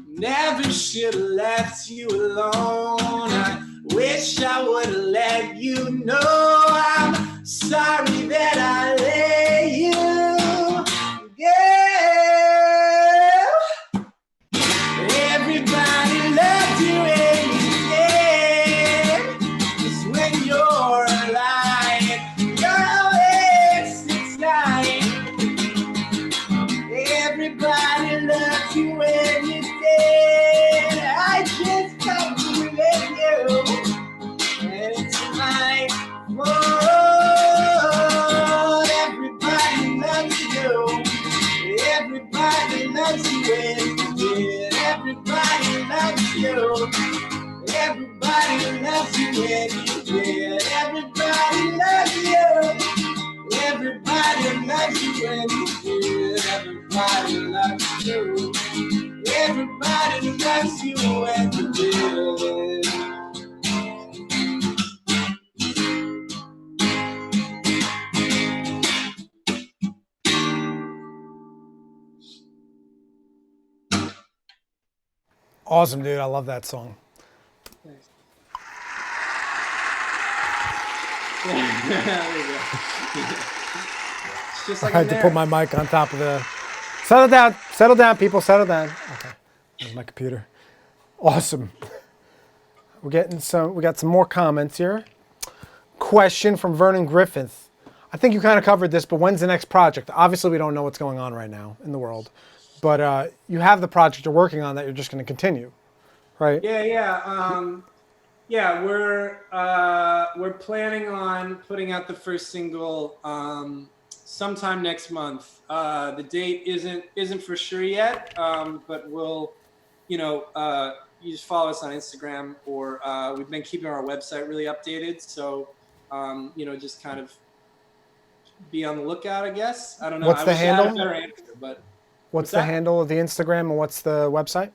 Never should have left you alone. I wish I would have let you know I'm sorry that I let you go. Everybody loves you and you did. Just when you're lying, you're always lying. Everybody loves you when you did. I just can't believe you, and it's my fault. Everybody loves you. Everybody loves you when you did. Everybody loves you. Everybody loves you when you did. Everybody loves you. Everybody loves you when you did. Everybody loves you. Everybody loves you when you did. Awesome, dude. I love that song. There you go. It's just like I had to put my mic on top of the. Settle down, people. Settle down. Okay, there's my computer. Awesome. We got some more comments here. Question from Vernon Griffith. I think you kind of covered this, but when's the next project? Obviously, we don't know what's going on right now in the world, but you have the project you're working on that you're just going to continue, right? Yeah, we're planning on putting out the first single sometime next month. The date isn't for sure yet, but we'll, you just follow us on Instagram, or we've been keeping our website really updated. So, just kind of be on the lookout, I guess. I don't know. What's the handle? I had a better answer, but what's the handle of the Instagram and what's the website?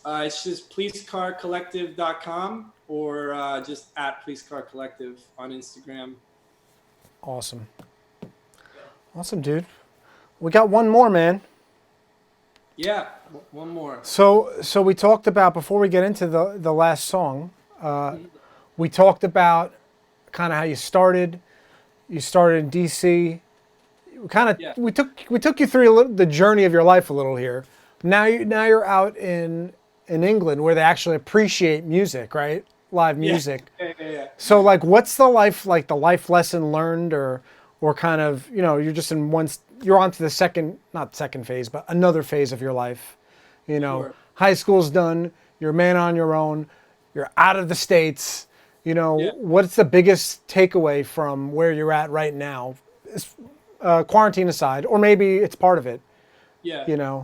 It's just pleasecarcollective.com or just at pleasecarcollective on Instagram. Awesome. Awesome, dude. We got one more, man. Yeah, one more. So we talked about, before we get into the last song, we talked about kind of how you started. You started in DC. We took you through the journey of your life a little here. Now you're out in England, where they actually appreciate music, right? Live music. Yeah. So like, what's the life lesson learned, or kind of, you're just you're on to the not second phase, but another phase of your life. Sure. High school's done. You're a man on your own. You're out of the States. What's the biggest takeaway from where you're at right now, quarantine aside, or maybe it's part of it? Yeah.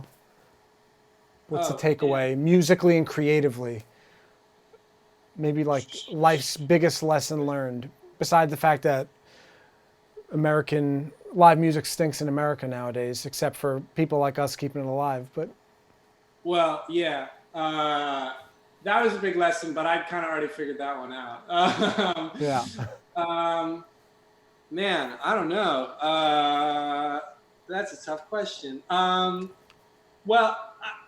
What's the takeaway musically and creatively? Maybe like life's biggest lesson learned, besides the fact that American live music stinks in America nowadays, except for people like us keeping it alive. But yeah, that was a big lesson, but I'd kind of already figured that one out. Yeah. Man, I don't know. That's a tough question. Well,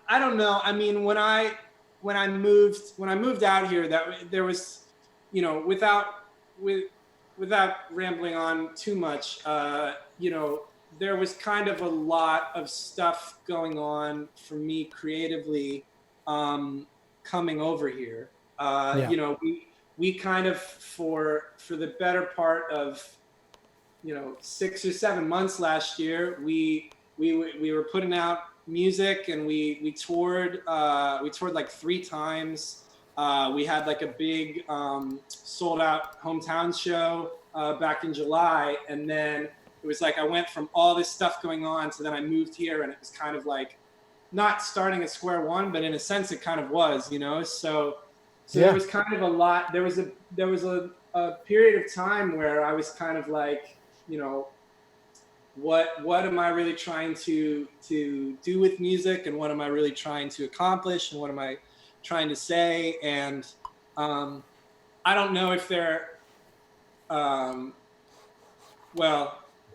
I don't know. I mean, when I moved out here, that there was, without rambling on too much, there was kind of a lot of stuff going on for me creatively, coming over here. We kind of, for the better part of 6 or 7 months last year, we were putting out music, and we toured like 3 times. We had like a big sold out hometown show back in July, and then it was like I went from all this stuff going on to then I moved here, and it was kind of like not starting at square one, but in a sense it kind of was, so there was kind of a lot. There was a period of time where I was kind of like, what am I really trying to do with music, and what am I really trying to accomplish, and what am I trying to say? And I don't know if they're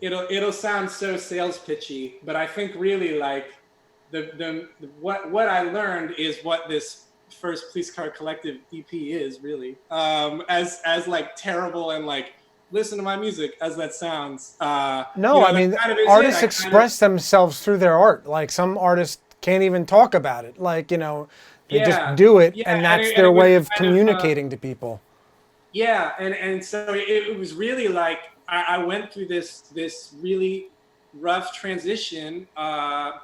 it'll sound so sales pitchy, but I think really like what I learned is what this first Police Car Collective EP is really. As like terrible and like listen to my music as that sounds. No, I that mean, kind of is it. artists I kind of express themselves through their art. Like some artists can't even talk about it. Like, they just yeah do it, yeah, and and that's it their was way of kind of communicating to people. yeah, and so it was really like I went through this really rough transition,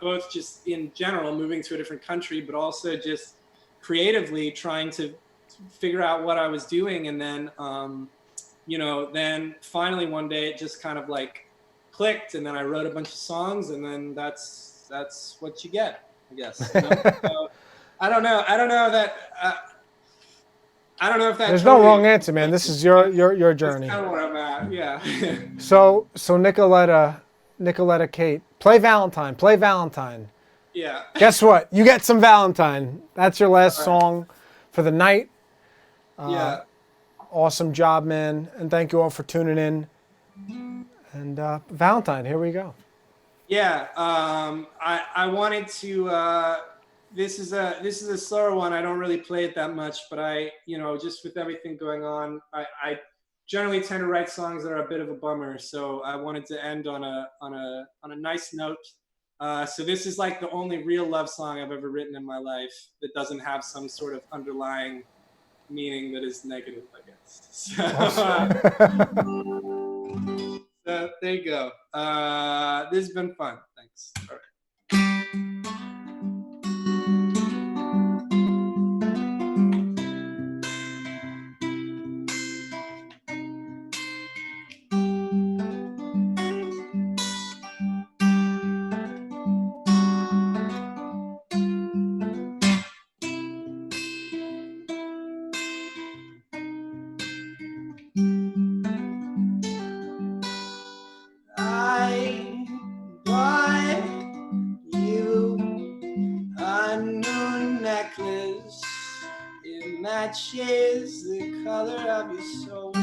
both just in general moving to a different country, but also just creatively trying to figure out what I was doing, and then then finally one day it just kind of like clicked, and then I wrote a bunch of songs, and then that's what you get, I guess. So I don't know that. I don't know if that There's no totally wrong answer, man. This is your that's journey. kind of where I'm at. Yeah. So Nicoletta Kate, play Valentine. Play Valentine. Yeah. Guess what? You get some Valentine. That's your last song for the night. Yeah. Awesome job, man. And thank you all for tuning in. And Valentine, here we go. Yeah. I wanted to. This is a slower one. I don't really play it that much, but just with everything going on, I generally tend to write songs that are a bit of a bummer. So I wanted to end on a nice note. So this is like the only real love song I've ever written in my life that doesn't have some sort of underlying meaning that is negative, I guess. So there you go. This has been fun. Thanks. All right. I bought you a new necklace. It matches the color of your soul.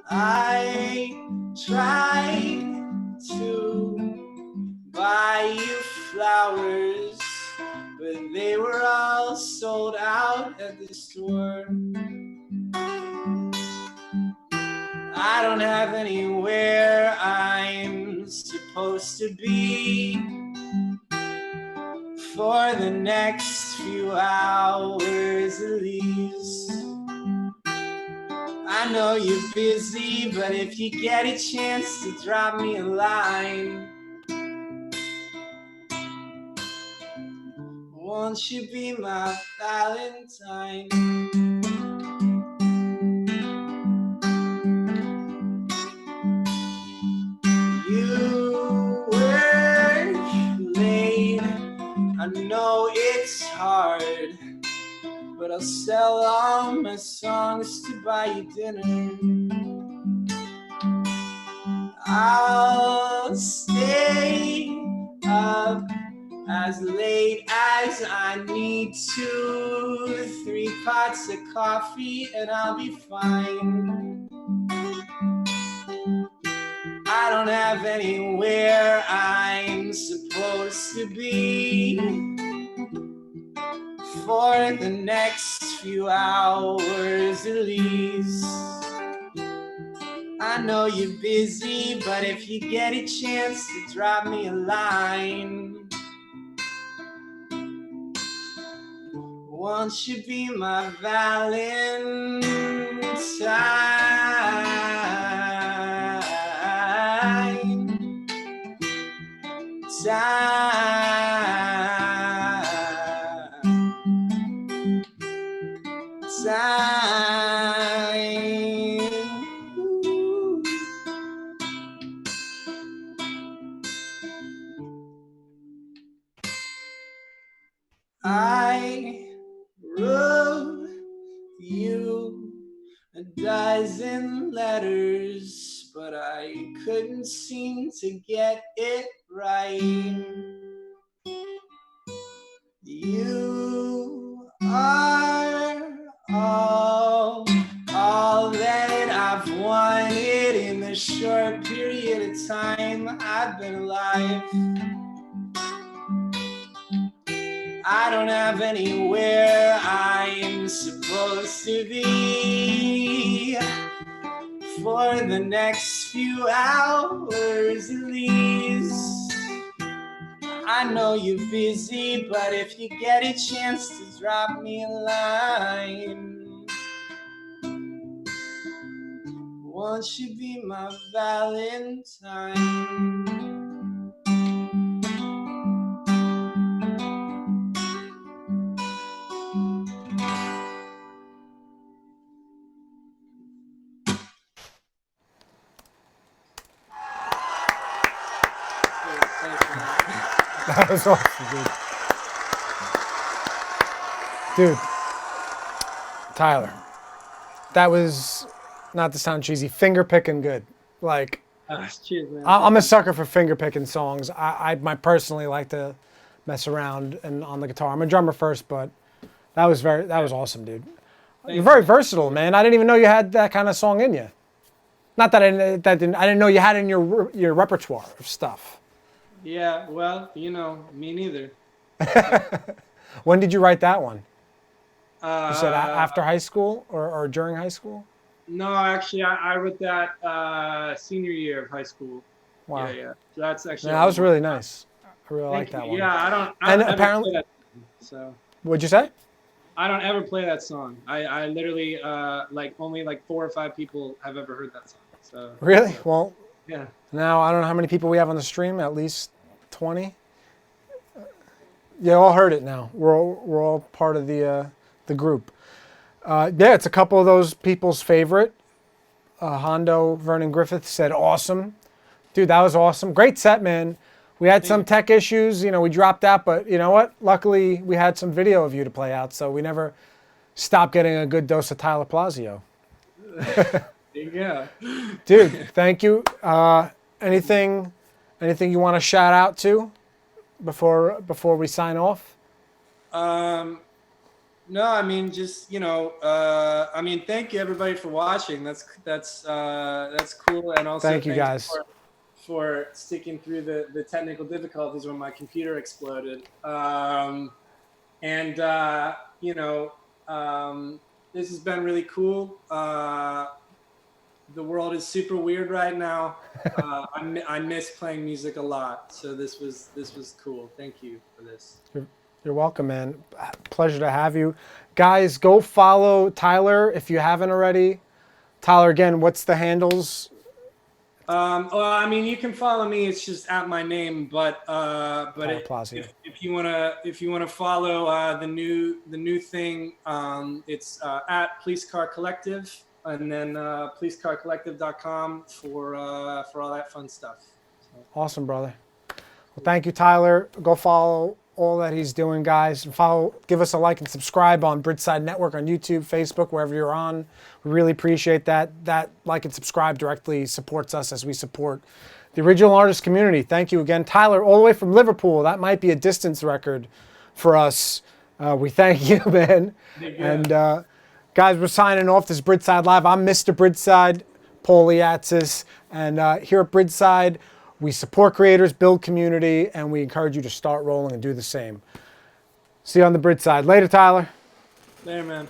I tried to buy you flowers, but they were all sold out at the store. I don't have anywhere I'm supposed to be for the next few hours at least. I know you're busy, but if you get a chance to drop me a line, won't you be my Valentine? You work late, I know it's hard, but I'll sell all my songs to buy you dinner. I'll stay up as late as I need to, 3 pots of coffee and I'll be fine. I don't have anywhere I'm supposed to be for the next few hours at least. I know you're busy, but if you get a chance to drop me a line, won't you be my Valentine? I wrote you a dozen letters, but I couldn't seem to get it right. You are all that I've wanted short period of time I've been alive. I don't have anywhere I'm supposed to be for the next few hours at least. I know you're busy, but if you get a chance to drop me a line, won't you be my Valentine? That was awesome, dude. Tyler, that was, not to sound cheesy, finger picking good. Like, Cheers, man. I'm a sucker for finger picking songs. I might personally like to mess around and on the guitar. I'm a drummer first, but that was awesome, dude. You're very versatile, man. I didn't even know you had that kind of song in you. Not that I didn't know you had it in your repertoire of stuff. Yeah, well, you know, me neither. When did you write that one? You said after high school or during high school? No, actually, I wrote that senior year of high school. Wow. Yeah. So that's actually. Yeah, that was really nice. I really like that one. Yeah, I don't And ever apparently, play that song, so what'd you say? I don't ever play that song. I literally only 4 or 5 people have ever heard that song. So Really? Well, yeah. now I don't know how many people we have on the stream. At least 20. You all heard it now. We're all part of the group. Yeah, it's a couple of those people's favorite. Hondo Vernon Griffith said, "Awesome, dude. That was awesome. Great set, man. We had some tech issues. You know, we dropped out, but you know what? Luckily, we had some video of you to play out, so we never stopped getting a good dose of Tyler Plazio." Yeah. Dude, thank you. Anything you want to shout out to before we sign off? No, I mean, just, thank you everybody for watching. That's cool. And also Thank you guys for sticking through the technical difficulties when my computer exploded. This has been really cool. The world is super weird right now. I miss playing music a lot, so this was cool. Thank you for this. You're welcome, man. Pleasure to have you. Guys, go follow Tyler if you haven't already. Tyler, again, what's the handles? You can follow me. It's just at my name, but if you wanna follow the new thing, it's at Police Car Collective, and then policecarcollective.com for all that fun stuff. So. Awesome, brother. Well, thank you, Tyler. Go follow all that he's doing, guys. And give us a like and subscribe on Bridgeside Network on YouTube, Facebook, wherever you're on. We really appreciate that. That like and subscribe directly supports us as we support the original artist community. Thank you again, Tyler, all the way from Liverpool. That might be a distance record for us. We thank you, man. And guys, we're signing off. This is Bridgeside Live. I'm Mr. Bridgeside, Paul Liatzis, and here at Bridgeside, we support creators, build community, and we encourage you to start rolling and do the same. See you on the Bridgeside. Later, Tyler. Later, man.